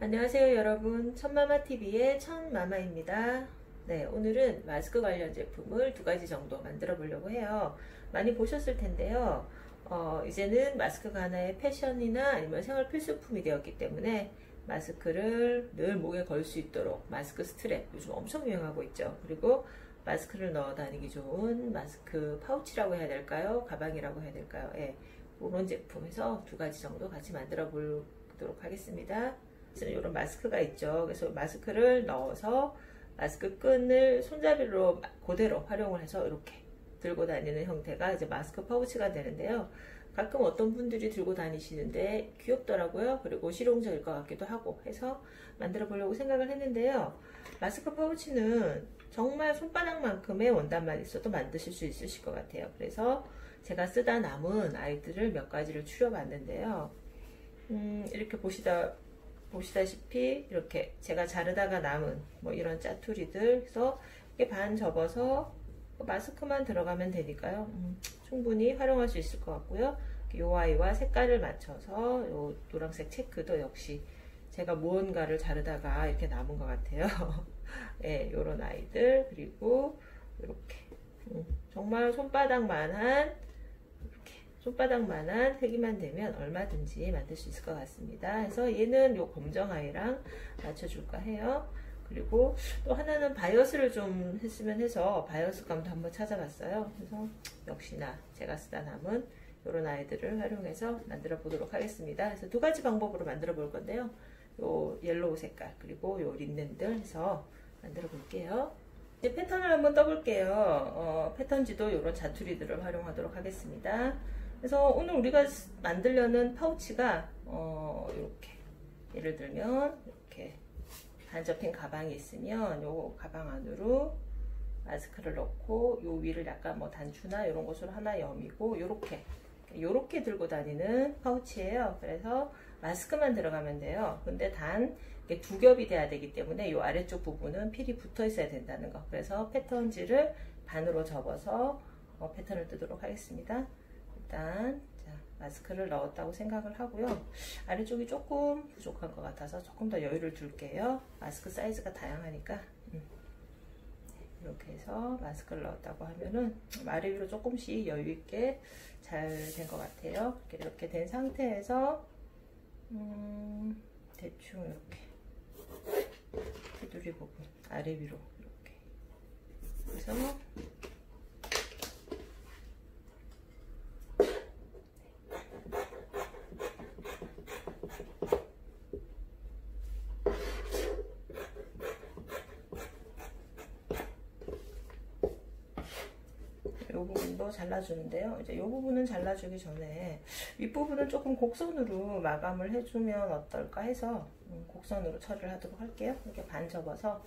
안녕하세요 여러분, 천마마TV의 천마마입니다. 네, 오늘은 마스크 관련 제품을 두 가지 정도 만들어 보려고 해요. 많이 보셨을 텐데요. 이제는 마스크가 하나의 패션이나 아니면 생활 필수품이 되었기 때문에 마스크를 늘 목에 걸 수 있도록 마스크 스트랩 요즘 엄청 유행하고 있죠. 그리고 마스크를 넣어 다니기 좋은 마스크 파우치라고 해야 될까요? 가방이라고 해야 될까요? 예, 그런 제품에서 두 가지 정도 같이 만들어 보도록 하겠습니다. 이런 마스크가 있죠. 그래서 마스크를 넣어서 마스크 끈을 손잡이로 그대로 활용을 해서 이렇게 들고 다니는 형태가 이제 마스크 파우치가 되는데요. 가끔 어떤 분들이 들고 다니시는데 귀엽더라고요. 그리고 실용적일 것 같기도 하고 해서 만들어 보려고 생각을 했는데요. 마스크 파우치는 정말 손바닥만큼의 원단만 있어도 만드실 수 있으실 것 같아요. 그래서 제가 쓰다 남은 아이들을 몇 가지를 추려 봤는데요. 이렇게 보시다시피 이렇게 제가 자르다가 남은 뭐 이런 짜투리들, 그래서 이렇게 반 접어서 마스크만 들어가면 되니까요. 충분히 활용할 수 있을 것 같고요. 이 아이와 색깔을 맞춰서 이 노란색 체크도 역시 제가 무언가를 자르다가 이렇게 남은 것 같아요. 네, 이런 아이들, 그리고 이렇게 정말 손바닥만한 크기만 되면 얼마든지 만들 수 있을 것 같습니다. 그래서 얘는 요 검정 아이랑 맞춰줄까 해요. 그리고 또 하나는 바이어스를 좀 했으면 해서 바이어스감도 한번 찾아봤어요. 그래서 역시나 제가 쓰다 남은 이런 아이들을 활용해서 만들어 보도록 하겠습니다. 그래서 두 가지 방법으로 만들어 볼 건데요. 요 옐로우 색깔 그리고 요 린넨들 해서 만들어 볼게요. 이제 패턴을 한번 떠볼게요. 패턴지도 이런 자투리들을 활용하도록 하겠습니다. 그래서 오늘 우리가 만들려는 파우치가 이렇게 예를 들면 이렇게 반접힌 가방이 있으면 요 가방 안으로 마스크를 넣고 요 위를 약간 뭐 단추나 이런 곳으로 하나 여미고 요렇게 들고 다니는 파우치예요. 그래서 마스크만 들어가면 돼요. 근데 단 두 겹이 돼야 되기 때문에 요 아래쪽 부분은 필이 붙어 있어야 된다는 거. 그래서 패턴지를 반으로 접어서 패턴을 뜨도록 하겠습니다. 일단 자, 마스크를 넣었다고 생각을 하고요. 아래쪽이 조금 부족한 것 같아서 조금 더 여유를 둘게요. 마스크 사이즈가 다양하니까 이렇게 해서 마스크를 넣었다고 하면은 아래 위로 조금씩 여유 있게 잘 된 것 같아요. 이렇게 된 상태에서 대충 이렇게 테두리 부분 아래 위로 이렇게 해서 이 부분도 잘라주는데요. 이제 이 부분은 잘라주기 전에 윗부분은 조금 곡선으로 마감을 해주면 어떨까 해서 곡선으로 처리를 하도록 할게요. 이렇게 반 접어서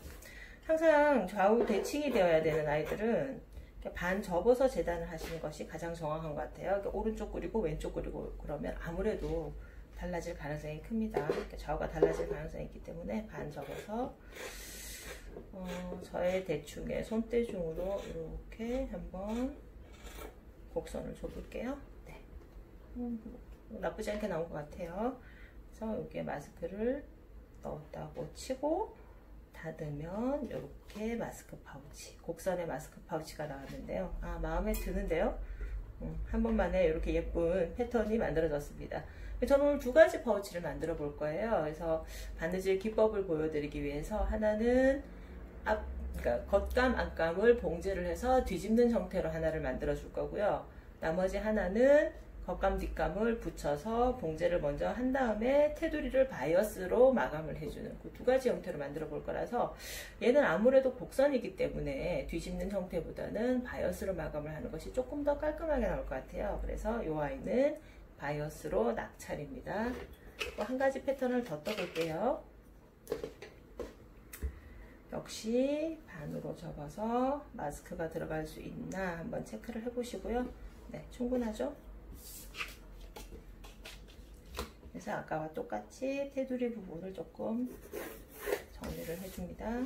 항상 좌우 대칭이 되어야 되는 아이들은 이렇게 반 접어서 재단을 하시는 것이 가장 정확한 것 같아요. 오른쪽 그리고 왼쪽 그리고 그러면 아무래도 달라질 가능성이 큽니다. 이렇게 좌우가 달라질 가능성이 있기 때문에 반 접어서 저의 대충의 손대중으로 이렇게 한번 곡선을 줘볼게요. 네. 나쁘지 않게 나온 것 같아요. 그래서 여기에 마스크를 넣었다고 치고 닫으면 이렇게 마스크 파우치, 곡선의 마스크 파우치가 나왔는데요. 마음에 드는데요. 한 번만에 이렇게 예쁜 패턴이 만들어졌습니다. 저는 오늘 두 가지 파우치를 만들어 볼 거예요. 그래서 바느질 기법을 보여드리기 위해서 하나는 그러니까 겉감 앞감을 봉제를 해서 뒤집는 형태로 하나를 만들어 줄 거고요. 나머지 하나는 겉감 뒷감을 붙여서 봉제를 먼저 한 다음에 테두리를 바이어스로 마감을 해주는 그 두 가지 형태로 만들어 볼 거라서 얘는 아무래도 곡선이기 때문에 뒤집는 형태보다는 바이어스로 마감을 하는 것이 조금 더 깔끔하게 나올 것 같아요. 그래서 이 아이는 바이어스로 낙찰입니다. 또 한 가지 패턴을 더 떠볼게요. 역시 반으로 접어서 마스크가 들어갈 수 있나 한번 체크를 해보시고요. 네, 충분하죠? 그래서 아까와 똑같이 테두리 부분을 조금 정리를 해줍니다.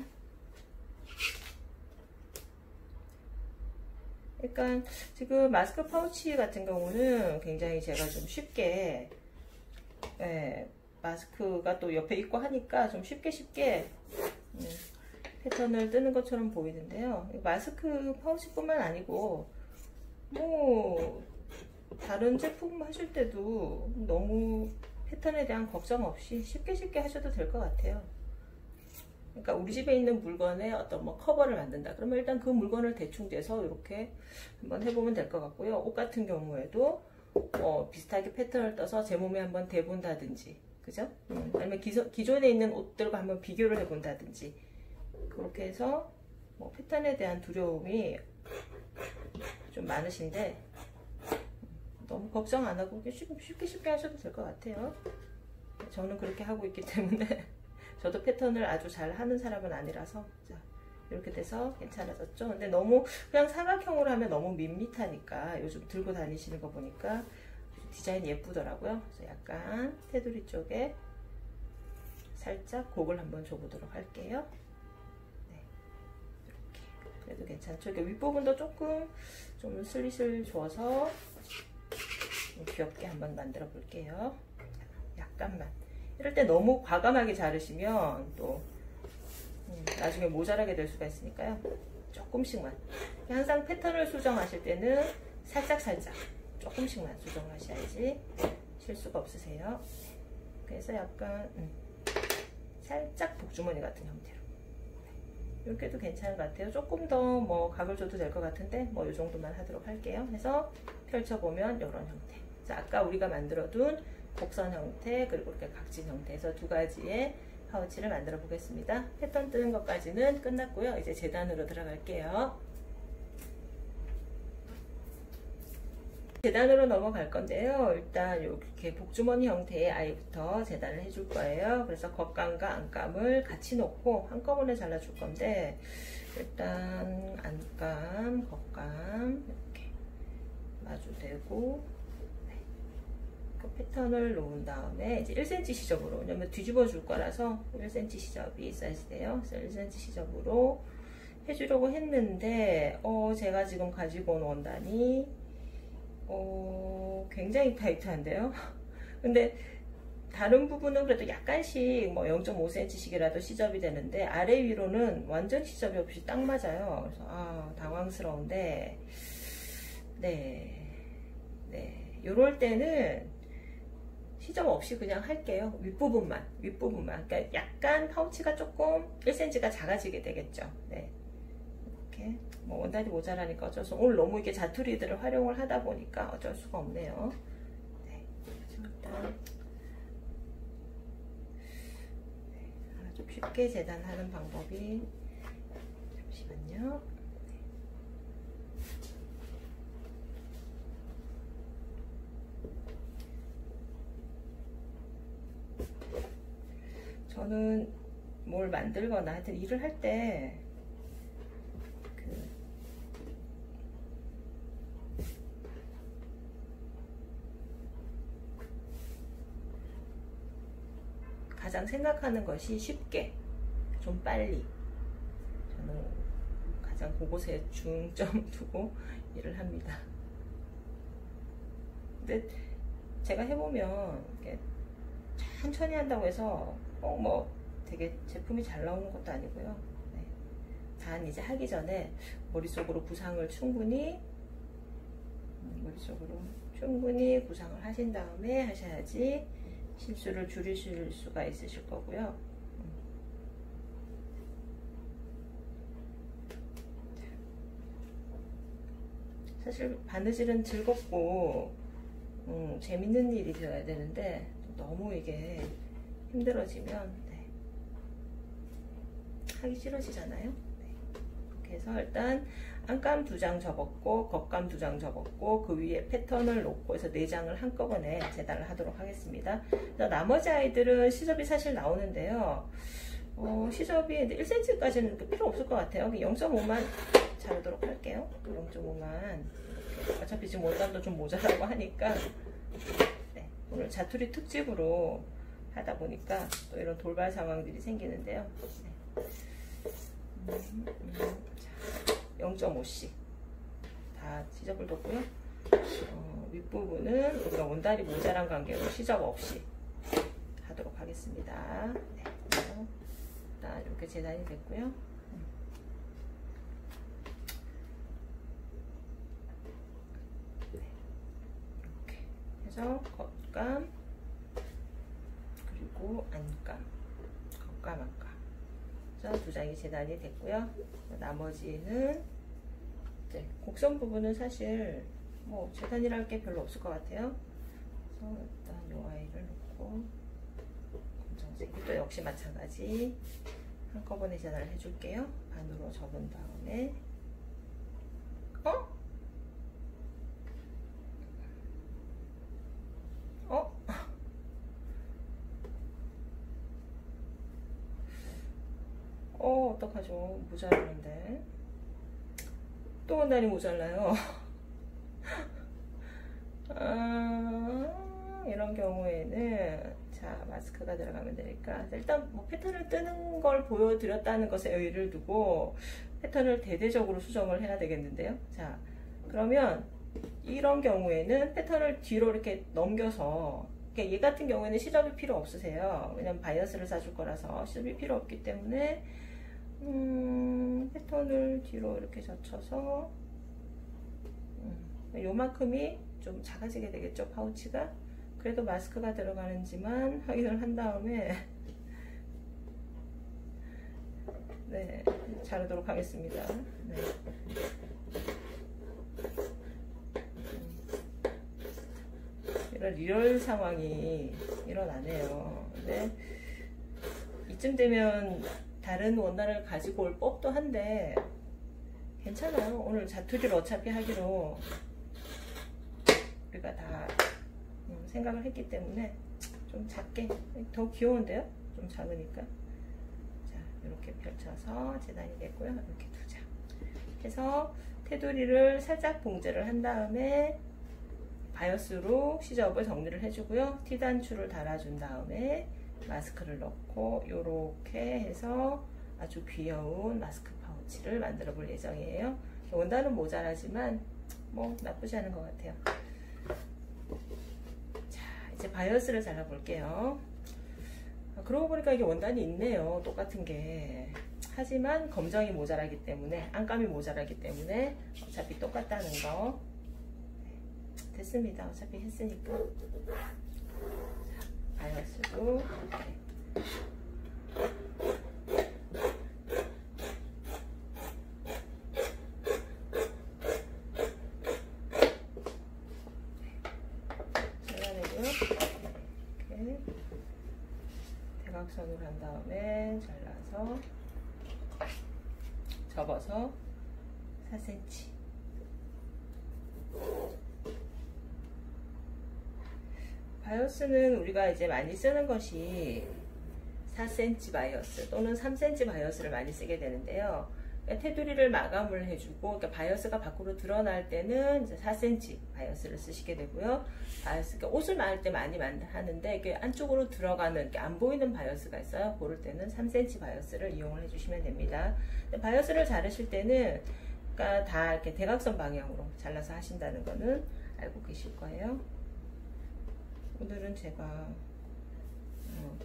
그러니까 지금 마스크 파우치 같은 경우는 굉장히 제가 좀 쉽게 마스크가 또 옆에 있고 하니까 좀 쉽게 패턴을 뜨는 것처럼 보이는데요. 마스크 파우치뿐만 아니고 뭐 다른 제품 하실 때도 너무 패턴에 대한 걱정 없이 쉽게 하셔도 될 것 같아요. 그러니까 우리 집에 있는 물건에 어떤 뭐 커버를 만든다 그러면 일단 그 물건을 대충 재서 이렇게 한번 해보면 될 것 같고요. 옷 같은 경우에도 비슷하게 패턴을 떠서 제 몸에 한번 대본다든지, 그죠? 아니면 기존에 있는 옷들과 한번 비교를 해본다든지, 그렇게 해서 뭐 패턴에 대한 두려움이 좀 많으신데 너무 걱정 안 하고 쉽게 하셔도 될 것 같아요. 저는 그렇게 하고 있기 때문에 저도 패턴을 아주 잘 하는 사람은 아니라서. 자, 이렇게 돼서 괜찮아졌죠. 근데 너무 그냥 사각형으로 하면 너무 밋밋하니까 요즘 들고 다니시는 거 보니까 디자인 예쁘더라고요. 그래서 약간 테두리 쪽에 살짝 곡을 한번 줘보도록 할게요. 네, 이렇게 그래도 괜찮죠. 이렇게 윗부분도 조금 좀 슬릿을 줘서 귀엽게 한번 만들어 볼게요. 약간만. 이럴 때 너무 과감하게 자르시면 또 나중에 모자라게 될 수가 있으니까요. 조금씩만. 항상 패턴을 수정하실 때는 살짝 조금씩만 수정을 하셔야지 실수가 없으세요. 그래서 약간 살짝 복주머니 같은 형태로 이렇게 해도 괜찮은 것 같아요. 조금 더 뭐 각을 줘도 될 것 같은데 뭐 이 정도만 하도록 할게요. 해서 펼쳐보면 이런 형태. 자, 아까 우리가 만들어둔 곡선 형태 그리고 이렇게 각진 형태에서 두 가지의 파우치를 만들어 보겠습니다. 패턴 뜨는 것까지는 끝났고요. 이제 재단으로 들어갈게요. 재단으로 넘어갈 건데요. 일단 이렇게 복주머니 형태의 아이부터 재단을 해줄 거예요. 그래서 겉감과 안감을 같이 놓고 한꺼번에 잘라줄 건데, 일단 안감, 겉감 이렇게 마주대고 그 패턴을 놓은 다음에 이제 1cm 시접으로, 왜냐면 뒤집어 줄 거라서 1cm 시접이 있어야 돼요. 그래서 1cm 시접으로 해주려고 했는데 제가 지금 가지고 온 원단이 굉장히 타이트한데요. 근데 다른 부분은 그래도 약간씩 뭐 0.5cm씩이라도 시접이 되는데 아래 위로는 완전 시접이 없이 딱 맞아요. 그래서 당황스러운데 네 요럴 때는 시접 없이 그냥 할게요. 윗부분만. 그러니까 약간 파우치가 조금 1cm가 작아지게 되겠죠. 네. 이렇게 뭐 원단이 모자라니까 어쩔 수 없어. 오늘 너무 이게 자투리들을 활용을 하다 보니까 어쩔 수가 없네요. 네. 일단 좀 쉽게 재단하는 방법이, 잠시만요. 저는 뭘 만들거나 하여튼 일을 할 때 가장 생각하는 것이 쉽게, 좀 빨리. 저는 가장 그곳에 중점 두고 일을 합니다. 근데 제가 해보면 이렇게 천천히 한다고 해서 꼭 뭐 되게 제품이 잘 나오는 것도 아니고요. 네. 단 이제 하기 전에 머릿속으로 구상을 충분히 구상을 하신 다음에 하셔야지 실수를 줄이실 수가 있으실 거고요. 사실 바느질은 즐겁고 재밌는 일이 되어야 되는데 너무 이게 힘들어지면 하기 싫어지잖아요. 네. 그래서 일단 안감 2장 접었고 겉감 2장 접었고 그 위에 패턴을 놓고 해서 4장을 한꺼번에 재단을 하도록 하겠습니다. 나머지 아이들은 시접이 사실 나오는데요. 시접이 1cm까지는 필요 없을 것 같아요. 0.5만 자르도록 할게요. 0.5만. 어차피 지금 원단도 좀 모자라고 하니까 오늘 자투리 특집으로 하다 보니까 또 이런 돌발 상황들이 생기는데요. 0.5씩 다 시접을 뒀고요. 윗부분은 우리가 원단이 모자란 관계로 시접 없이 하도록 하겠습니다. 네, 그래서 일단 이렇게 재단이 됐고요. 네, 이렇게 해서 겉감 그리고 안감, 겉감, 안감. 그래서 두 장이 재단이 됐고요. 나머지는 이제 곡선 부분은 사실 뭐 재단이랄 게 별로 없을 것 같아요. 그래서 일단 이 아이를 놓고 검정색이 또 역시 마찬가지 한꺼번에 재단을 해줄게요. 반으로 접은 다음에 어떡하죠? 모자라는데 또 원단이 모자라요. 이런 경우에는 자, 마스크가 들어가면 되니까 일단 뭐 패턴을 뜨는 걸 보여드렸다는 것에 의의를 두고 패턴을 대대적으로 수정을 해야 되겠는데요. 자, 그러면 이런 경우에는 패턴을 뒤로 이렇게 넘겨서, 얘 같은 경우에는 시접이 필요 없으세요. 왜냐면 바이어스를 싸줄 거라서 시접이 필요 없기 때문에 패턴을 뒤로 이렇게 젖혀서 요만큼이 좀 작아지게 되겠죠, 파우치가. 그래도 마스크가 들어가는지만 확인을 한 다음에 네, 자르도록 하겠습니다. 네. 이럴 상황이 일어나네요. 근데 이쯤 되면 다른 원단을 가지고 올 법도 한데 괜찮아요. 오늘 자투리를 어차피 하기로 우리가 다 생각을 했기 때문에 좀 작게, 더 귀여운데요? 좀 작으니까. 자, 이렇게 펼쳐서 재단이 됐고요. 이렇게 두 장 해서 테두리를 살짝 봉제를 한 다음에 바이어스로 시접을 정리를 해주고요. T단추를 달아준 다음에 마스크를 넣고 이렇게 해서 아주 귀여운 마스크 파우치를 만들어 볼 예정이에요. 원단은 모자라지만 뭐 나쁘지 않은 것 같아요. 자, 이제 바이어스를 잘라 볼게요. 그러고 보니까 이게 원단이 있네요. 똑같은 게. 하지만 검정이 모자라기 때문에, 안감이 모자라기 때문에 어차피 똑같다는 거. 됐습니다. 어차피 했으니까. 자, 바이어스도 이렇게. 잘라내고요. 이렇게 대각선으로 한 다음에 잘라서 접어서 4cm. 바이어스는 우리가 이제 많이 쓰는 것이 4cm 바이어스 또는 3cm 바이어스를 많이 쓰게 되는데요. 테두리를 마감을 해주고, 그러니까 바이어스가 밖으로 드러날 때는 이제 4cm 바이어스를 쓰시게 되고요. 바이어스, 그러니까 옷을 말릴 때 많이 하는데 이게 안쪽으로 들어가는, 이렇게 안 보이는 바이어스가 있어요. 그럴 때는 3cm 바이어스를 이용을 해주시면 됩니다. 바이어스를 자르실 때는 그러니까 다 이렇게 대각선 방향으로 잘라서 하신다는 거는 알고 계실 거예요. 오늘은 제가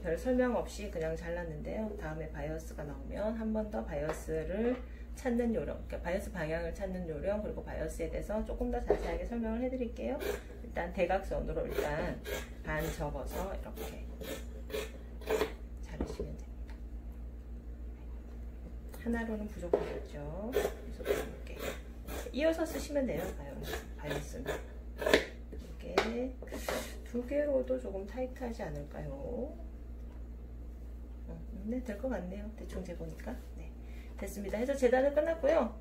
별 설명 없이 그냥 잘랐는데요. 다음에 바이어스가 나오면 한 번 더 바이어스를 찾는 요령, 그러니까 바이어스 방향을 찾는 요령, 그리고 바이어스에 대해서 조금 더 자세하게 설명을 해드릴게요. 일단 대각선으로 일단 반 접어서 이렇게 자르시면 됩니다. 하나로는 부족하겠죠. 그래서 이렇게 이어서 쓰시면 돼요. 바이어스는 이렇게 두 개로도 조금 타이트하지 않을까요? 네, 될 것 같네요. 대충 재보니까. 네, 됐습니다. 해서 재단은 끝났고요.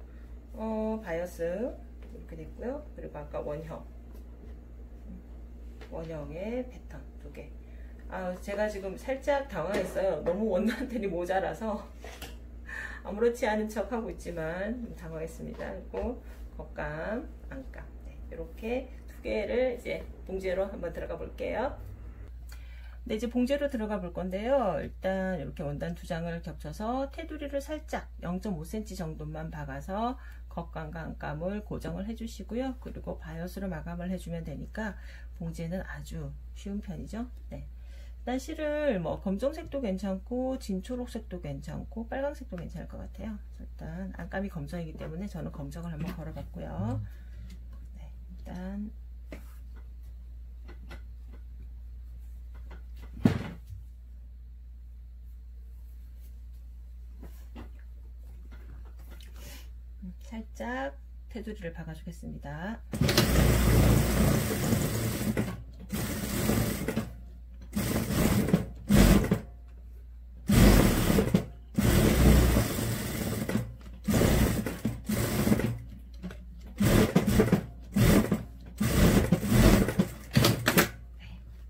바이어스 이렇게 됐고요. 그리고 아까 원형의 패턴 두 개. 제가 지금 살짝 당황했어요. 너무 원단들이 모자라서 아무렇지 않은 척 하고 있지만 당황했습니다. 그리고 겉감, 안감. 네, 이렇게 두 개를 이제 봉제로 한번 들어가 볼게요. 네, 이제 봉제로 들어가 볼 건데요. 일단 이렇게 원단 두 장을 겹쳐서 테두리를 살짝 0.5cm 정도만 박아서 겉감과 안감을 고정을 해주시고요. 그리고 바이어스로 마감을 해주면 되니까 봉제는 아주 쉬운 편이죠. 네. 일단 실을 뭐 검정색도 괜찮고 진초록색도 괜찮고 빨강색도 괜찮을 것 같아요. 일단 안감이 검정이기 때문에 저는 검정을 한번 걸어봤고요. 네, 일단 살짝 테두리를 박아주겠습니다.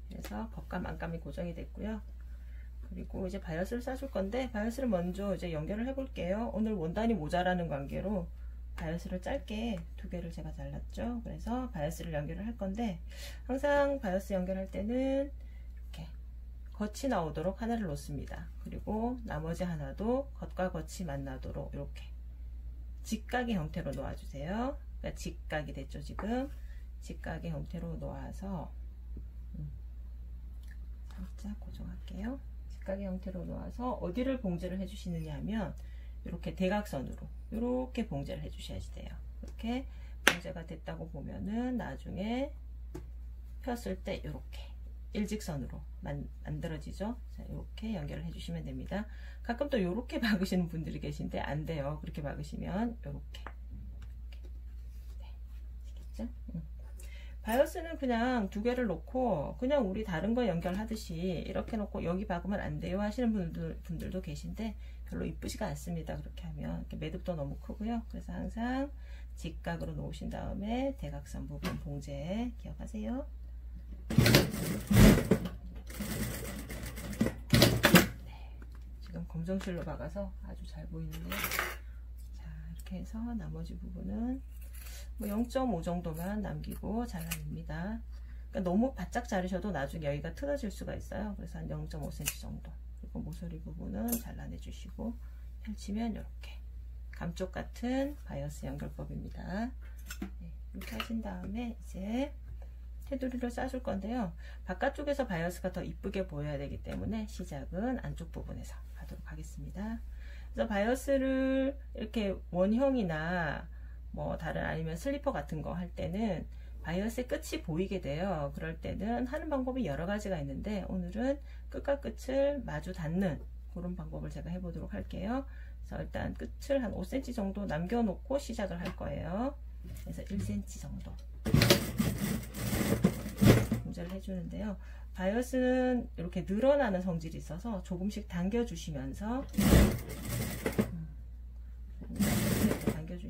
그래서 겉감 안감이 고정이 됐고요. 그리고 이제 바이어스를 싸줄 건데 바이어스를 먼저 이제 연결을 해 볼게요. 오늘 원단이 모자라는 관계로 바이어스를 짧게 2개를 제가 잘랐죠. 그래서 바이어스를 연결을 할 건데 항상 바이어스 연결할 때는 이렇게 겉이 나오도록 하나를 놓습니다. 그리고 나머지 하나도 겉과 겉이 만나도록 이렇게 직각의 형태로 놓아주세요. 그러니까 직각이 됐죠. 지금 직각의 형태로 놓아서 살짝 고정할게요. 직각의 형태로 놓아서 어디를 봉제를 해주시느냐 하면 이렇게 대각선으로 이렇게 봉제를 해주셔야 돼요. 이렇게 봉제가 됐다고 보면은 나중에 폈을 때 이렇게 일직선으로 만들어지죠. 자, 이렇게 연결을 해주시면 됩니다. 가끔 또 이렇게 박으시는 분들이 계신데 안 돼요. 그렇게 박으시면 이렇게. 네, 아시겠죠? 바이어스는 그냥 2개를 놓고 그냥 우리 다른 거 연결하듯이 이렇게 놓고 여기 박으면 안 돼요 하시는 분들도 계신데 별로 이쁘지가 않습니다. 그렇게 하면 이렇게 매듭도 너무 크고요. 그래서 항상 직각으로 놓으신 다음에 대각선 부분 봉제 기억하세요. 네, 지금 검정실로 박아서 아주 잘 보이는데요. 자, 이렇게 해서 나머지 부분은 뭐 0.5 정도만 남기고 잘라냅니다. 그러니까 너무 바짝 자르셔도 나중에 여기가 틀어질 수가 있어요. 그래서 한 0.5cm 정도. 그리고 모서리 부분은 잘라내 주시고 펼치면 이렇게 감쪽 같은 바이어스 연결법입니다. 네, 이렇게 하신 다음에 이제 테두리를 싸줄 건데요. 바깥쪽에서 바이어스가 더 이쁘게 보여야 되기 때문에 시작은 안쪽 부분에서 하도록 하겠습니다. 그래서 바이어스를 이렇게 원형이나 뭐 다른 아니면 슬리퍼 같은 거 할 때는 바이어스의 끝이 보이게 돼요. 그럴 때는 하는 방법이 여러 가지가 있는데 오늘은 끝과 끝을 마주 닿는 그런 방법을 제가 해보도록 할게요. 그래서 일단 끝을 한 5cm 정도 남겨놓고 시작을 할 거예요. 그래서 1cm 정도 봉제를 해주는데요. 바이어스는 이렇게 늘어나는 성질이 있어서 조금씩 당겨주시면서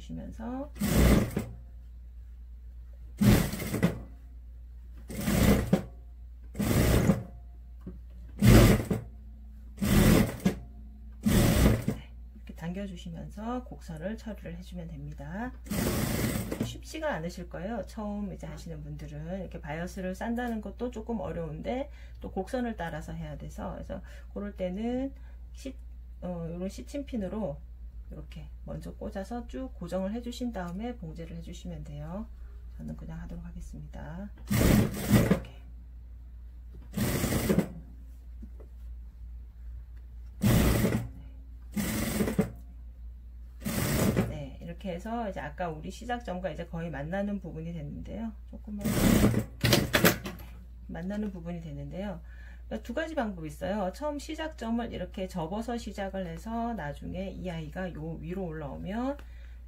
주시면서 이렇게 당겨주시면서 곡선을 처리를 해주면 됩니다. 쉽지가 않으실 거예요. 처음 이제 하시는 분들은 이렇게 바이어스를 싼다는 것도 조금 어려운데 또 곡선을 따라서 해야 돼서 그래서 그럴 때는 이런 시침핀으로 이렇게 먼저 꽂아서 쭉 고정을 해주신 다음에 봉제를 해주시면 돼요. 저는 그냥 하도록 하겠습니다. 이렇게. 네, 이렇게 해서 이제 아까 우리 시작점과 이제 거의 만나는 부분이 됐는데요. 조금만 만나는 부분이 됐는데요. 2가지 방법이 있어요. 처음 시작점을 이렇게 접어서 시작을 해서 나중에 이 아이가 요 위로 올라오면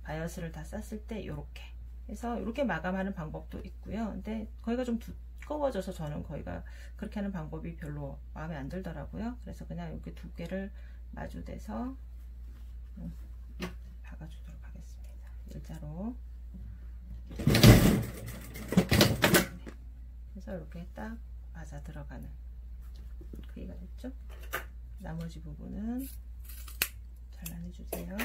바이어스를 다 쌌을 때 이렇게 해서 이렇게 마감하는 방법도 있고요. 근데 거기가 좀 두꺼워져서 저는 거기가 그렇게 하는 방법이 별로 마음에 안 들더라고요. 그래서 그냥 이렇게 2개를 마주대서 박아주도록 하겠습니다. 일자로. 그래서 이렇게 딱 맞아 들어가는 크기가 됐죠? 나머지 부분은 잘라내주세요.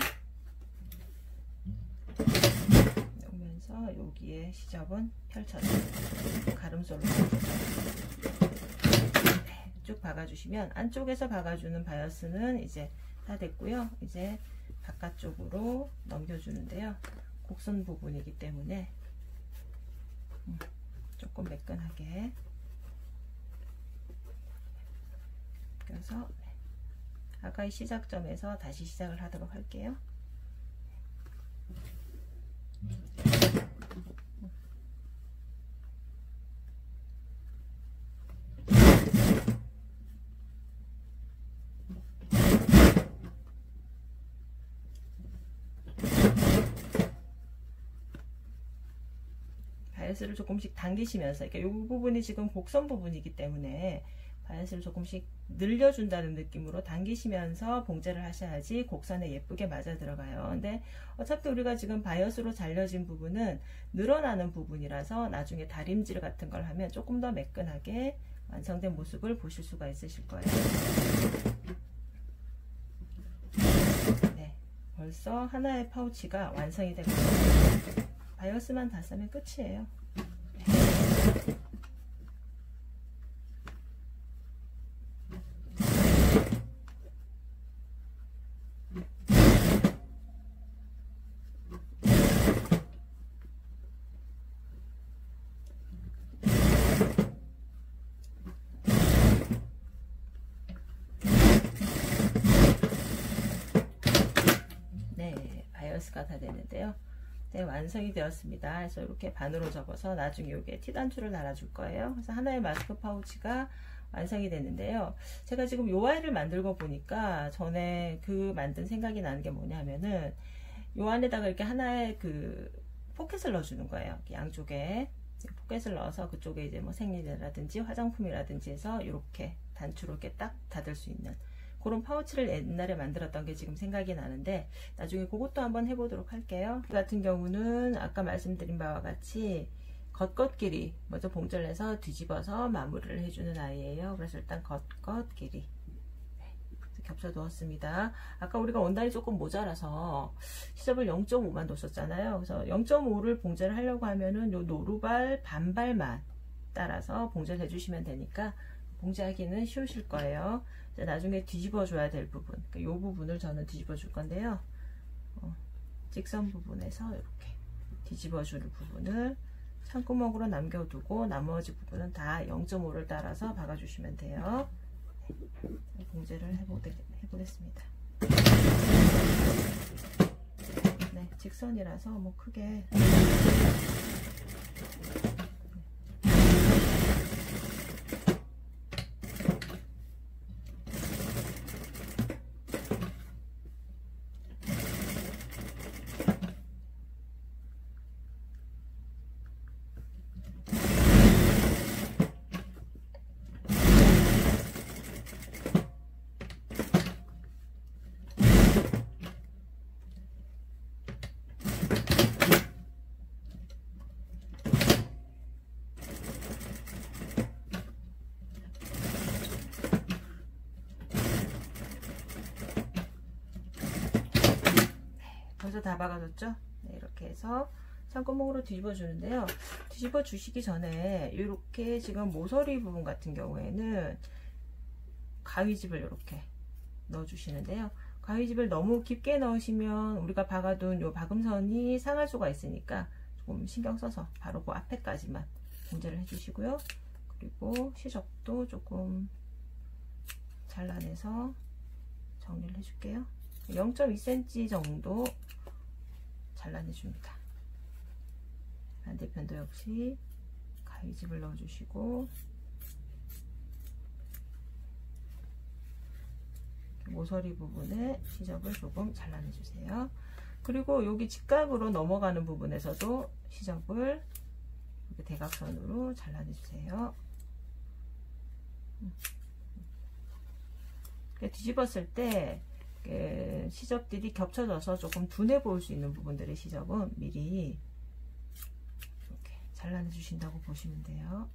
오면서 여기에 시접은 펼쳐서 가름솔로 네, 쭉 박아주시면 안쪽에서 박아주는 바이어스는 이제 다 됐고요. 이제 바깥쪽으로 넘겨주는데요. 곡선 부분이기 때문에 조금 매끈하게 그래서 아까 시작점에서 다시 시작을 하도록 할게요. 바이어스를 조금씩 당기시면서, 이렇게 이 부분이 지금 곡선 부분이기 때문에 바이어스를 조금씩 늘려준다는 느낌으로 당기시면서 봉제를 하셔야지 곡선에 예쁘게 맞아 들어가요. 근데 어차피 우리가 지금 바이어스로 잘려진 부분은 늘어나는 부분이라서 나중에 다림질 같은 걸 하면 조금 더 매끈하게 완성된 모습을 보실 수가 있으실 거예요. 네, 벌써 하나의 파우치가 완성이 되고 바이어스만 다 쓰면 끝이에요. 네, 바이어스가 다 되는데요. 네, 완성이 되었습니다. 그래서 이렇게 반으로 접어서 나중에 여기에 티단추를 달아줄 거예요. 그래서 하나의 마스크 파우치가 완성이 되는데요. 제가 지금 요 아이를 만들고 보니까 전에 그 만든 생각이 나는 게 뭐냐면은 요 안에다가 이렇게 하나의 그 포켓을 넣어주는 거예요. 양쪽에 포켓을 넣어서 그쪽에 이제 뭐 생리대라든지 화장품이라든지 해서 이렇게 단추로 이렇게 딱 닫을 수 있는 그런 파우치를 옛날에 만들었던 게 지금 생각이 나는데 나중에 그것도 한번 해보도록 할게요. 이 같은 경우는 아까 말씀드린 바와 같이 겉겉끼리 먼저 봉제를 해서 뒤집어서 마무리를 해주는 아이예요. 그래서 일단 겉겉끼리 겹쳐 두었습니다. 아까 우리가 원단이 조금 모자라서 시접을 0.5만 뒀었잖아요. 그래서 0.5를 봉제를 하려고 하면은 요 노루발 반발만 따라서 봉제를 해주시면 되니까 봉제하기는 쉬우실 거예요. 나중에 뒤집어 줘야 될 부분, 이 부분을 저는 뒤집어 줄 건데요. 직선 부분에서 이렇게 뒤집어 주는 부분을 창구멍으로 남겨두고 나머지 부분은 다 0.5를 따라서 박아주시면 돼요. 봉제를 해보겠습니다. 네, 직선이라서 뭐 크게 벌써 다 박아줬죠? 네, 이렇게 해서 창구멍으로 뒤집어 주는데요. 뒤집어 주시기 전에 이렇게 지금 모서리 부분 같은 경우에는 가위집을 이렇게 넣어 주시는데요. 가위집을 너무 깊게 넣으시면 우리가 박아둔 요 박음선이 상할 수가 있으니까 조금 신경 써서 바로 그 앞에까지만 봉제를 해주시고요. 그리고 시접도 조금 잘라내서 정리를 해줄게요. 0.2cm 정도 잘라내줍니다. 반대편도 역시 가위집을 넣어주시고 모서리 부분에 시접을 조금 잘라내주세요. 그리고 여기 직각으로 넘어가는 부분에서도 시접을 이렇게 대각선으로 잘라내주세요. 뒤집었을 때 시접들이 겹쳐져서 조금 둔해 보일 수 있는 부분들의 시접은 미리 이렇게 잘라내 주신다고 보시면 돼요.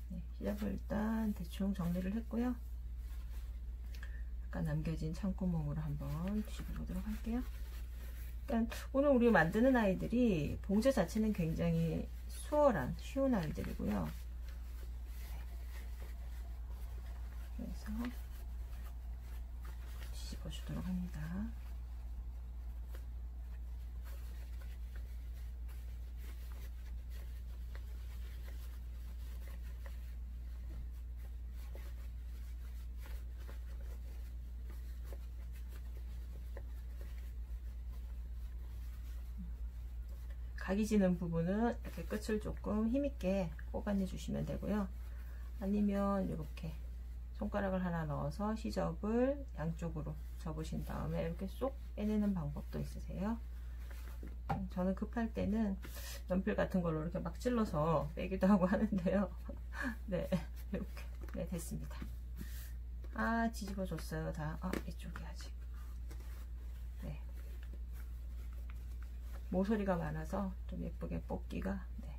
네, 시접을 일단 대충 정리를 했고요. 아까 남겨진 창구멍으로 한번 뒤집어 보도록 할게요. 그러니까 오늘 우리 만드는 아이들이 봉제 자체는 굉장히 수월한 쉬운 아이들이고요. 그래서 뒤집어 주도록 합니다. 각이 지는 부분은 이렇게 끝을 조금 힘있게 꼽아내 주시면 되고요. 아니면 이렇게 손가락을 하나 넣어서 시접을 양쪽으로 접으신 다음에 이렇게 쏙 빼내는 방법도 있으세요. 저는 급할 때는 연필 같은 걸로 이렇게 막 찔러서 빼기도 하고 하는데요. 네, 이렇게. 네, 됐습니다. 아, 뒤집어줬어요. 다. 아, 이쪽이 아직. 네. 모서리가 많아서 좀 예쁘게 뽑기가. 네.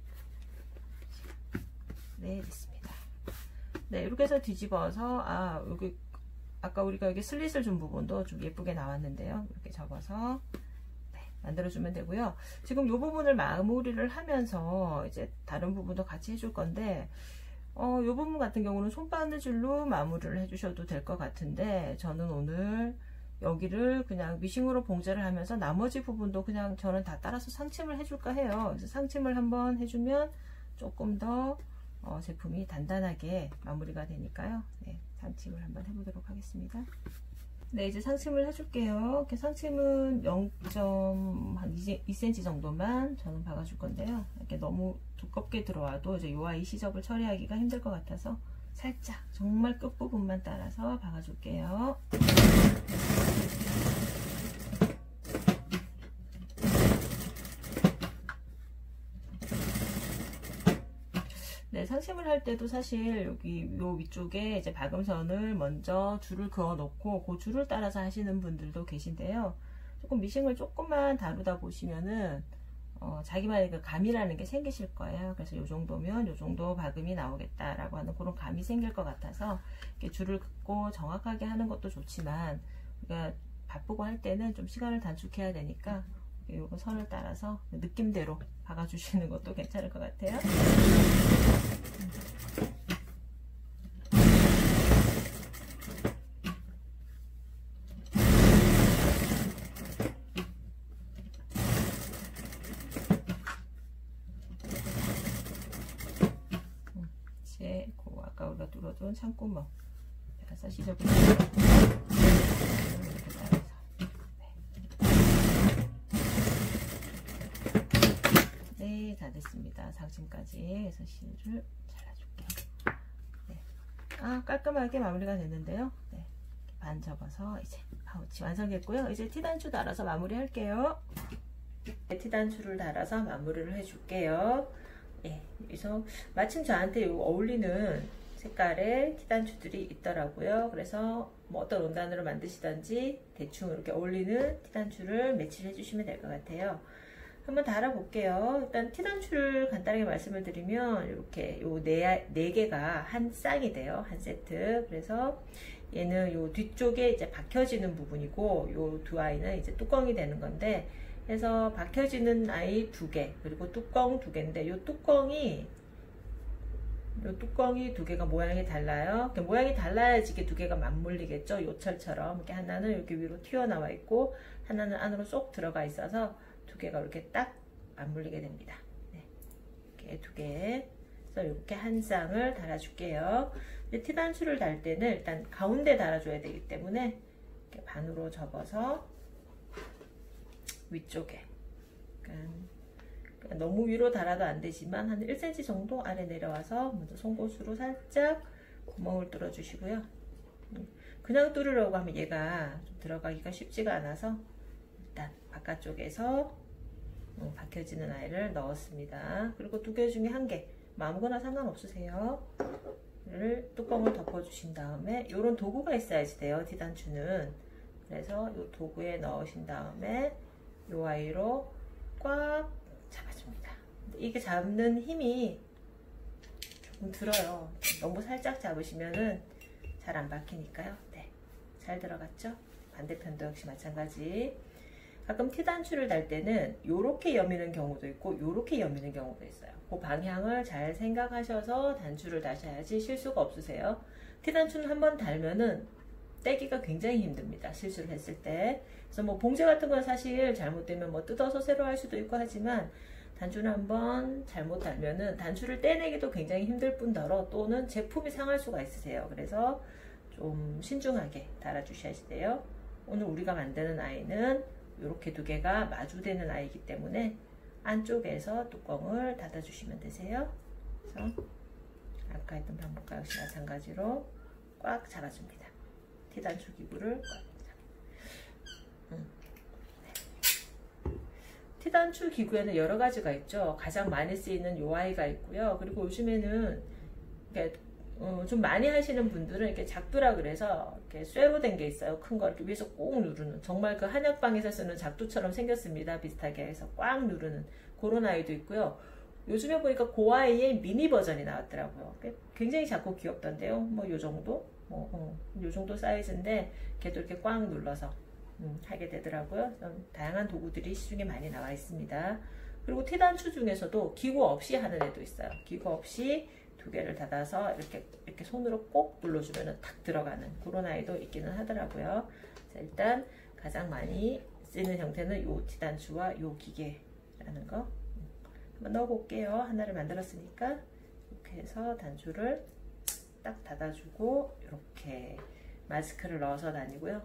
네, 됐습니다. 네, 이렇게 해서 뒤집어서, 아, 여기, 아까 우리가 여기 슬릿을 준 부분도 좀 예쁘게 나왔는데요. 이렇게 접어서, 네, 만들어주면 되고요. 지금 이 부분을 마무리를 하면서 이제 다른 부분도 같이 해줄 건데, 이 부분 같은 경우는 손바느질로 마무리를 해주셔도 될 것 같은데, 저는 오늘 여기를 그냥 미싱으로 봉제를 하면서 나머지 부분도 그냥 저는 다 따라서 상침을 해줄까 해요. 그래서 상침을 한번 해주면 조금 더 제품이 단단하게 마무리가 되니까요. 네, 상침을 한번 해보도록 하겠습니다. 네, 이제 상침을 해줄게요. 이렇게 상침은 0.2cm 정도만 저는 박아줄 건데요. 이렇게 너무 두껍게 들어와도 이제 요 아이 시접을 처리하기가 힘들 것 같아서 살짝 정말 끝부분만 따라서 박아줄게요. 네, 상침을 할 때도 사실 여기 요 위쪽에 이제 박음선을 먼저 줄을 그어 놓고 그 줄을 따라서 하시는 분들도 계신데요. 조금 미싱을 조금만 다루다 보시면은 자기만의 그 감이라는 게 생기실 거예요. 그래서 요 정도면 요 정도 박음이 나오겠다라고 하는 그런 감이 생길 것 같아서 이렇게 줄을 긋고 정확하게 하는 것도 좋지만 우리가 바쁘고 할 때는 좀 시간을 단축해야 되니까 요거 선을 따라서 느낌대로 박아주시는 것도 괜찮을 것 같아요. 이제 아까 우리가 뚫어둔 창구멍 따라서 시접을 이렇게 따라서 네, 다 됐습니다. 상층까지 해서 실을 잘라줄게요. 네. 아, 깔끔하게 마무리가 됐는데요. 네. 반 접어서 이제 파우치 완성했고요. 이제 티단추 달아서 마무리 할게요. 네, 티단추를 달아서 마무리를 해줄게요. 네, 그래서 마침 저한테 어울리는 색깔의 티단추들이 있더라고요. 그래서 뭐 어떤 원단으로 만드시던지 대충 이렇게 어울리는 티단추를 매치를 해주시면 될 것 같아요. 한번 달아볼게요. 일단 티단추를 간단하게 말씀을 드리면 이렇게 요 네 개가 한 쌍이 돼요. 한 세트. 그래서 얘는 요 뒤쪽에 이제 박혀지는 부분이고 요 두 아이는 이제 뚜껑이 되는 건데, 그래서 박혀지는 아이 2개 그리고 뚜껑 2개인데 요 뚜껑이 2개가 모양이 달라요. 모양이 달라야지 이게 2개가 맞물리겠죠. 요철처럼 이렇게 하나는 이렇게 위로 튀어나와 있고 하나는 안으로 쏙 들어가 있어서 2개가 이렇게 딱 맞물리게 됩니다. 네. 이렇게 2개. 그래서 이렇게 한 쌍을 달아줄게요. 티단추를 달 때는 일단 가운데 달아줘야 되기 때문에 이렇게 반으로 접어서 위쪽에, 그러니까 너무 위로 달아도 안 되지만 한 1cm 정도 아래 내려와서 먼저 송곳으로 살짝 구멍을 뚫어 주시고요. 그냥 뚫으려고 하면 얘가 좀 들어가기가 쉽지가 않아서 일단 바깥쪽에서 박혀지는 아이를 넣었습니다. 그리고 2개 중에 1개, 아무거나 상관없으세요. 뚜껑을 덮어 주신 다음에 이런 도구가 있어야지 돼요, 티단추는. 그래서 이 도구에 넣으신 다음에 이 아이로 꽉 잡아줍니다. 이게 잡는 힘이 조금 들어요. 너무 살짝 잡으시면은 잘 안 박히니까요. 네, 잘 들어갔죠? 반대편도 역시 마찬가지. 가끔 티단추를 달 때는 요렇게 여미는 경우도 있고 요렇게 여미는 경우도 있어요. 그 방향을 잘 생각하셔서 단추를 다셔야지 실수가 없으세요. 티단추는 한번 달면은 떼기가 굉장히 힘듭니다. 실수를 했을 때. 그래서 뭐 봉제 같은 건 사실 잘못되면 뭐 뜯어서 새로 할 수도 있고 하지만 단추를 한번 잘못 달면은 단추를 떼내기도 굉장히 힘들 뿐더러 또는 제품이 상할 수가 있으세요. 그래서 좀 신중하게 달아주셔야 돼요. 오늘 우리가 만드는 아이는 이렇게 2개가 마주되는 아이이기 때문에 안쪽에서 뚜껑을 닫아주시면 되세요. 그래서 아까 했던 방법과 역시 마찬가지로 꽉 잡아줍니다. T단추 기구를 꽉 잡아줍니다. T단추 기구에는 여러 가지가 있죠. 가장 많이 쓰이는 요아이가 있고요. 그리고 요즘에는 좀 많이 하시는 분들은 이렇게 작두라 그래서 이렇게 쇠로 된 게 있어요. 큰 거 이렇게 위에서 꼭 누르는, 정말 그 한약방에서 쓰는 작두처럼 생겼습니다. 비슷하게 해서 꽉 누르는 그런 아이도 있고요. 요즘에 보니까 그 아이의 미니 버전이 나왔더라고요. 굉장히 작고 귀엽던데요. 뭐 요 정도, 요 정도 사이즈인데 걔도 이렇게 꽉 눌러서 하게 되더라고요. 다양한 도구들이 시중에 많이 나와 있습니다. 그리고 T단추 중에서도 기구 없이 하는 애도 있어요. 기구 없이 두 개를 닫아서 이렇게 손으로 꼭 눌러주면 탁 들어가는 그런 아이도 있기는 하더라고요. 자, 일단 가장 많이 쓰는 형태는 요 T단추와 요 기계라는 거 한번 넣어볼게요. 하나를 만들었으니까 이렇게 해서 단추를 딱 닫아주고 이렇게 마스크를 넣어서 다니고요.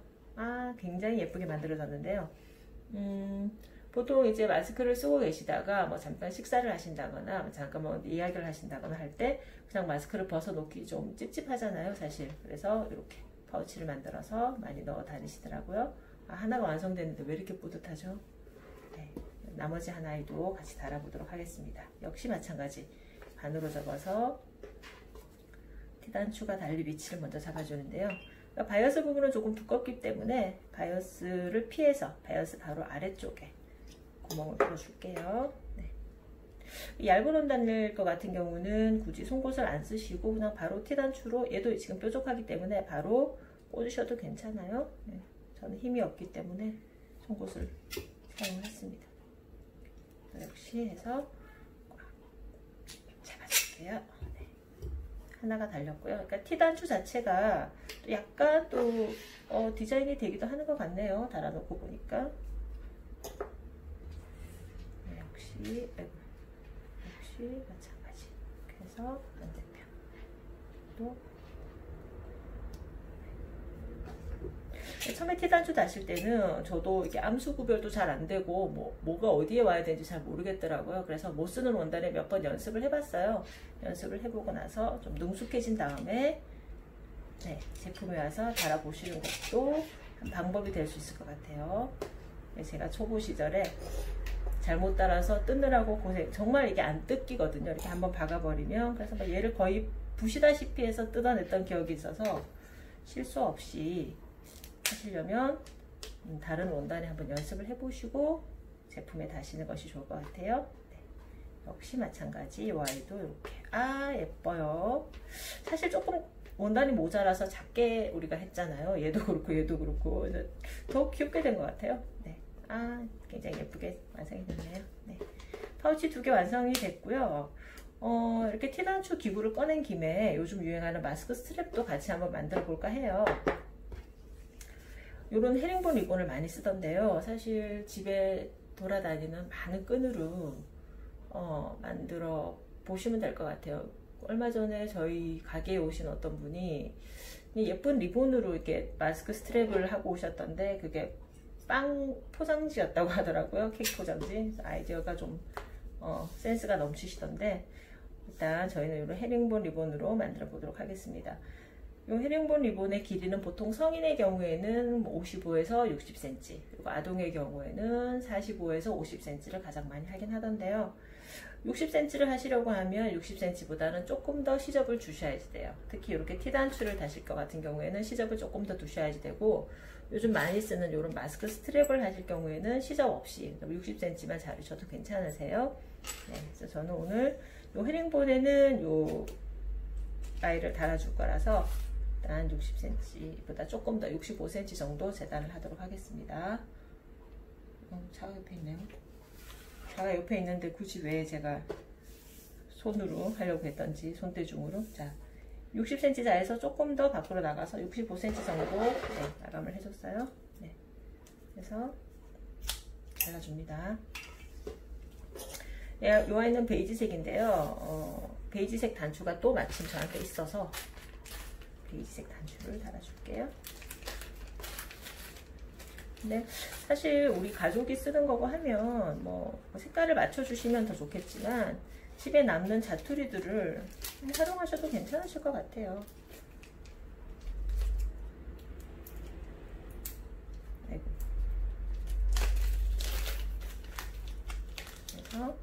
굉장히 예쁘게 만들어졌는데요. 보통 이제 마스크를 쓰고 계시다가 뭐 잠깐 식사를 하신다거나 잠깐 뭐 이야기를 하신다거나 할 때 그냥 마스크를 벗어놓기 좀 찝찝하잖아요, 사실. 그래서 이렇게 파우치를 만들어서 많이 넣어 다니시더라고요. 하나가 완성됐는데 왜 이렇게 뿌듯하죠? 네, 나머지 하나에도 같이 달아보도록 하겠습니다. 역시 마찬가지 반으로 접어서 T단추가 달릴 위치를 먼저 잡아주는데요. 바이어스 부분은 조금 두껍기 때문에 바이어스를 피해서 바이어스 바로 아래쪽에 구멍을 풀어줄게요. 네. 얇은 원단일 것 같은 경우는 굳이 송곳을 안 쓰시고 그냥 바로 T단추로, 얘도 지금 뾰족하기 때문에 바로 꽂으셔도 괜찮아요. 네. 저는 힘이 없기 때문에 송곳을 사용했습니다. 역시 해서 잡아줄게요. 네. 하나가 달렸고요. 그러니까 T단추 자체가 또 약간 또 디자인이 되기도 하는 것 같네요. 달아놓고 보니까. 네, 역시 마찬가지. 이렇게 해서 반대편도 처음에 T단추 다실 때는 저도 이게 암수 구별도 잘 안 되고 뭐가 어디에 와야 되는지 잘 모르겠더라고요. 그래서 못 쓰는 원단에 몇 번 연습을 해봤어요. 연습을 해보고 나서 좀 능숙해진 다음에 네, 제품에 와서 달아보시는 것도 한 방법이 될 수 있을 것 같아요. 제가 초보 시절에 잘못 따라서 뜯느라고 고생, 정말 이게 안 뜯기거든요. 이렇게 한번 박아버리면. 그래서 막 얘를 거의 부시다시피 해서 뜯어냈던 기억이 있어서 실수 없이 하시려면 다른 원단에 한번 연습을 해보시고 제품에 다시는 것이 좋을 것 같아요. 네. 역시 마찬가지 이 아이도 이렇게 예뻐요. 사실 조금 원단이 모자라서 작게 우리가 했잖아요. 얘도 그렇고 얘도 그렇고 더 귀엽게 된 것 같아요. 네. 굉장히 예쁘게 완성이 됐네요. 네. 파우치 2개 완성이 됐고요. 이렇게 T단추 기구를 꺼낸 김에 요즘 유행하는 마스크 스트랩도 같이 한번 만들어 볼까 해요. 요런 헤링본 리본을 많이 쓰던데요. 사실 집에 돌아다니는 많은 끈으로 만들어 보시면 될 것 같아요. 얼마 전에 저희 가게에 오신 어떤 분이 예쁜 리본으로 이렇게 마스크 스트랩을 하고 오셨던데 그게 빵 포장지였다고 하더라고요. 케이크 포장지. 아이디어가 좀 센스가 넘치시던데 일단 저희는 이런 헤링본 리본으로 만들어 보도록 하겠습니다. 이 헤링본 리본의 길이는 보통 성인의 경우에는 55에서 60cm, 그리고 아동의 경우에는 45에서 50cm를 가장 많이 하긴 하던데요. 60cm를 하시려고 하면 60cm보다는 조금 더 시접을 주셔야지 돼요. 특히 이렇게 T단추를 다실 것 같은 경우에는 시접을 조금 더 두셔야지 되고, 요즘 많이 쓰는 이런 마스크 스트랩을 하실 경우에는 시접 없이 60cm만 자르셔도 괜찮으세요. 네, 그래서 저는 오늘 이 헤링본에는 이 라인을 달아줄 거라서 일단 60cm보다 조금 더 65cm 정도 재단을 하도록 하겠습니다. 차가 옆에 있네요. 차가 옆에 있는데 굳이 왜 제가 손으로 하려고 했던지, 손대중으로. 자, 60cm 자에서 조금 더 밖으로 나가서 65cm 정도 마감을 해줬어요. 네. 그래서 잘라줍니다. 이 아이는 베이지색인데요. 베이지색 단추가 또 마침 저한테 있어서 베이지색 단추를 달아줄게요. 근데 사실 우리 가족이 쓰는 거고 하면 뭐 색깔을 맞춰주시면 더 좋겠지만 집에 남는 자투리들을 활용하셔도 괜찮으실 것 같아요. 그래서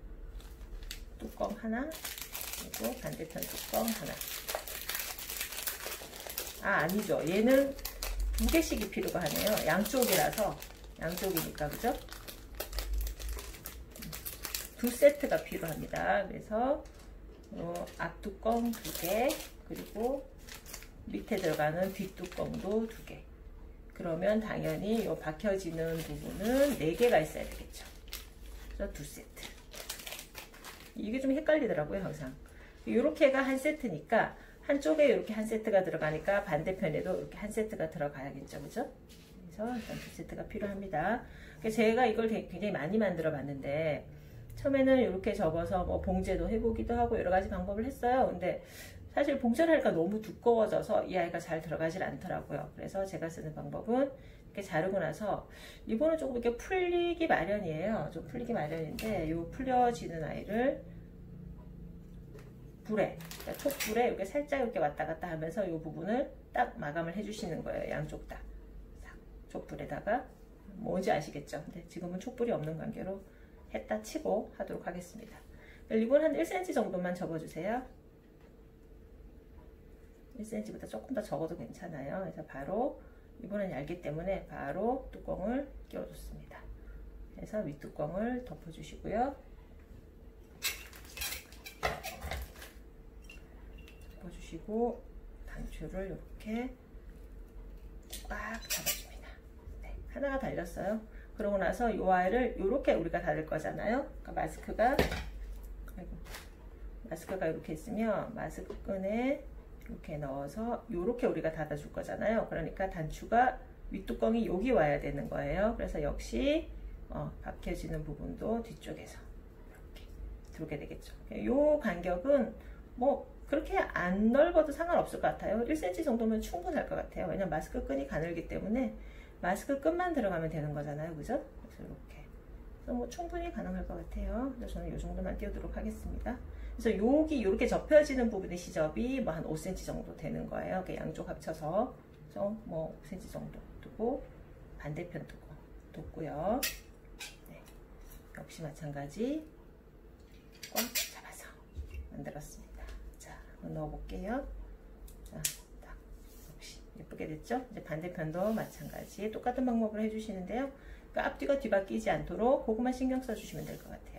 뚜껑 하나, 그리고 반대편 뚜껑 하나. 아니죠. 얘는 2개씩이 필요가 하네요. 양쪽이라서, 양쪽이니까, 그죠? 2세트가 필요합니다. 그래서 앞뚜껑 2개, 그리고 밑에 들어가는 뒷뚜껑도 2개. 그러면 당연히 이 박혀지는 부분은 4개가 있어야 되겠죠. 그래서 2세트. 이게 좀 헷갈리더라고요, 항상. 이렇게가 한 세트니까 한쪽에 이렇게 한 세트가 들어가니까 반대편에도 이렇게 한 세트가 들어가야겠죠, 그죠? 그래서 일단 2세트가 필요합니다. 제가 이걸 굉장히 많이 만들어 봤는데 처음에는 이렇게 접어서 뭐 봉제도 해보기도 하고 여러 가지 방법을 했어요. 근데 사실 봉제를 하니까 너무 두꺼워져서 이 아이가 잘 들어가질 않더라고요. 그래서 제가 쓰는 방법은 이렇게 자르고 나서 이거는 조금 이렇게 풀리기 마련이에요. 좀 풀리기 마련인데 이 풀려지는 아이를 불에, 그러니까 촛불에 이렇게 살짝 이렇게 왔다 갔다 하면서 이 부분을 딱 마감을 해주시는 거예요. 양쪽 다. 촛불에다가 뭔지 아시겠죠? 근데 지금은 촛불이 없는 관계로 했다 치고 하도록 하겠습니다. 리본 한 1cm 정도만 접어주세요. 1cm보다 조금 더 적어도 괜찮아요. 그래서 바로 리본은 얇기 때문에 바로 뚜껑을 끼워줬습니다. 그래서 윗뚜껑을 덮어주시고요. 덮어주시고 단추를 이렇게 꽉 잡아줍니다. 네, 하나가 달렸어요. 그러고 나서 이 아이를 이렇게 우리가 닫을 거잖아요. 그러니까 마스크가 이렇게 있으면 마스크 끈에 이렇게 넣어서 이렇게 우리가 닫아줄 거잖아요. 그러니까 단추가 윗뚜껑이 여기 와야 되는 거예요. 그래서 역시 박혀지는 부분도 뒤쪽에서 이렇게 들어오게 되겠죠. 이 간격은 뭐 그렇게 안 넓어도 상관없을 것 같아요. 1cm 정도면 충분할 것 같아요. 왜냐면 마스크 끈이 가늘기 때문에 마스크 끈만 들어가면 되는 거잖아요. 그죠? 그래서 이렇게. 그래서 뭐 충분히 가능할 것 같아요. 그래서 저는 이 정도만 띄우도록 하겠습니다. 그래서 여기 이렇게 접혀지는 부분의 시접이 뭐 한 5cm 정도 되는 거예요. 양쪽 합쳐서. 그래서 뭐 5cm 정도 두고 반대편 뒀고요. 네. 역시 마찬가지 꽉 잡아서 만들었습니다. 자, 한번 넣어볼게요. 자, 딱 역시 예쁘게 됐죠? 이제 반대편도 마찬가지 똑같은 방법을 해주시는데요. 그러니까 앞뒤가 뒤바뀌지 않도록 그것만 신경 써주시면 될 것 같아요.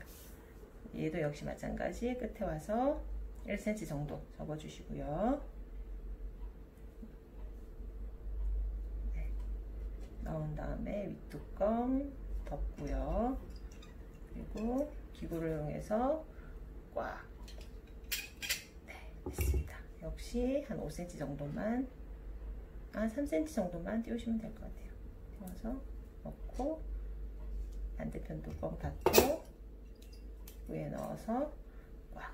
얘도 역시 마찬가지 끝에 와서 1cm 정도 접어주시고요. 네. 넣은 다음에 윗뚜껑 덮고요. 그리고 기구를 이용해서 꽉. 네, 됐습니다. 역시 한 5cm 정도만, 3cm 정도만 띄우시면 될 것 같아요. 띄워서 넣고 반대편 뚜껑 닫고 위에 넣어서 꽉.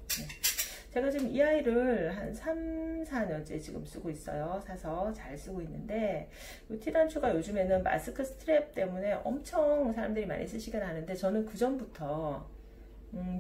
네. 제가 지금 이 아이를 한 3, 4년째 지금 쓰고 있어요. 사서 잘 쓰고 있는데 이 티단추가 요즘에는 마스크 스트랩 때문에 엄청 사람들이 많이 쓰시긴 하는데 저는 그 전부터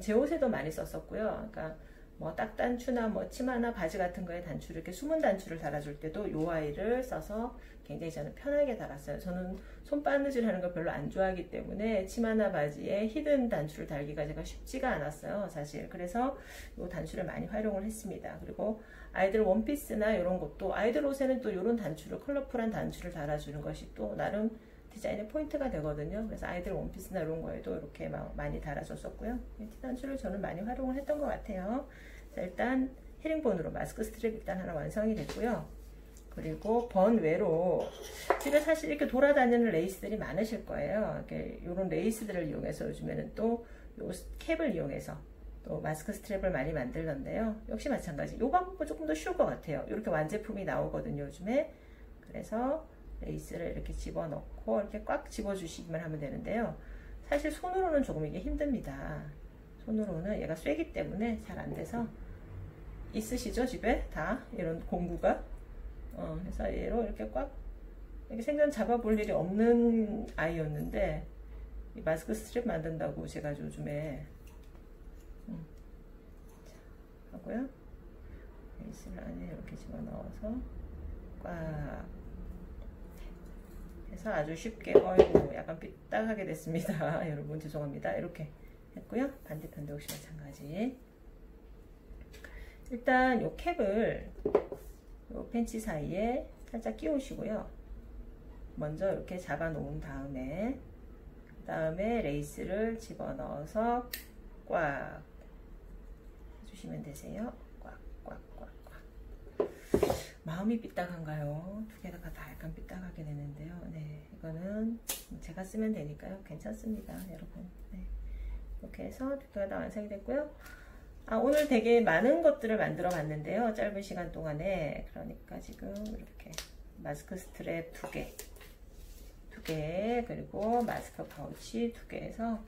제 옷에도 많이 썼었고요. 그러니까 뭐 딱단추나 뭐 치마나 바지 같은 거에 단추를 이렇게 숨은 단추를 달아줄 때도 이 아이를 써서 굉장히 저는 편하게 달았어요. 저는 손바느질 하는 걸 별로 안 좋아하기 때문에 치마나 바지에 히든 단추를 달기가 제가 쉽지가 않았어요, 사실. 그래서 이 단추를 많이 활용을 했습니다. 그리고 아이들 원피스나 이런 것도 아이들 옷에는 또 이런 단추를, 컬러풀한 단추를 달아주는 것이 또 나름 디자인의 포인트가 되거든요. 그래서 아이들 원피스나 이런 거에도 이렇게 막 많이 달아줬었고요. 티단추를 저는 많이 활용을 했던 것 같아요. 자, 일단 헤링본으로 마스크 스트랩 일단 하나 완성이 됐고요. 그리고 번외로 집에 사실 이렇게 돌아다니는 레이스들이 많으실 거예요. 이렇게 이런 레이스들을 이용해서 요즘에는 또 요 캡을 이용해서 또 마스크 스트랩을 많이 만들던데요. 역시 마찬가지. 이 방법은 조금 더 쉬울 것 같아요. 이렇게 완제품이 나오거든요, 요즘에. 그래서 레이스를 이렇게 집어넣고 이렇게 꽉 집어주시기만 하면 되는데요. 사실 손으로는 조금 이게 힘듭니다. 손으로는 얘가 쇠기 때문에 잘 안 돼서. 있으시죠, 집에? 다 이런 공구가? 그래서 얘로 이렇게 꽉 이렇게 생전 잡아볼 일이 없는 아이였는데 이 마스크 스트랩 만든다고 제가 요즘에 하고요. 베이스를 안에 이렇게 집어넣어서 꽉 해서 아주 쉽게, 어이구 약간 삐딱하게 됐습니다. 여러분 죄송합니다. 이렇게 했고요. 반대편도 역시 마찬가지. 일단 요 캡을 요 팬츠 사이에 살짝 끼우시고요. 먼저 이렇게 잡아 놓은 다음에 레이스를 집어넣어서 꽉 해주시면 되세요. 꽉꽉꽉꽉. 마음이 삐딱한가요? 두 개가 다 약간 삐딱하게 되는데요. 네, 이거는 제가 쓰면 되니까요. 괜찮습니다, 여러분. 네, 이렇게 해서 두 개가 다 완성이 됐고요. 오늘 되게 많은 것들을 만들어 봤는데요. 짧은 시간 동안에. 그러니까 지금 이렇게 마스크 스트랩 2개, 그리고 마스크 파우치 2개 해서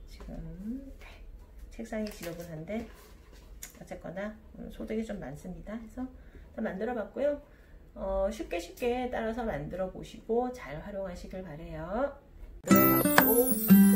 지금 책상이 지저분한데 어쨌거나 소득이 좀 많습니다. 해서 다 만들어 봤고요. 쉽게 따라서 만들어 보시고 잘 활용하시길 바래요. 만들어 봤고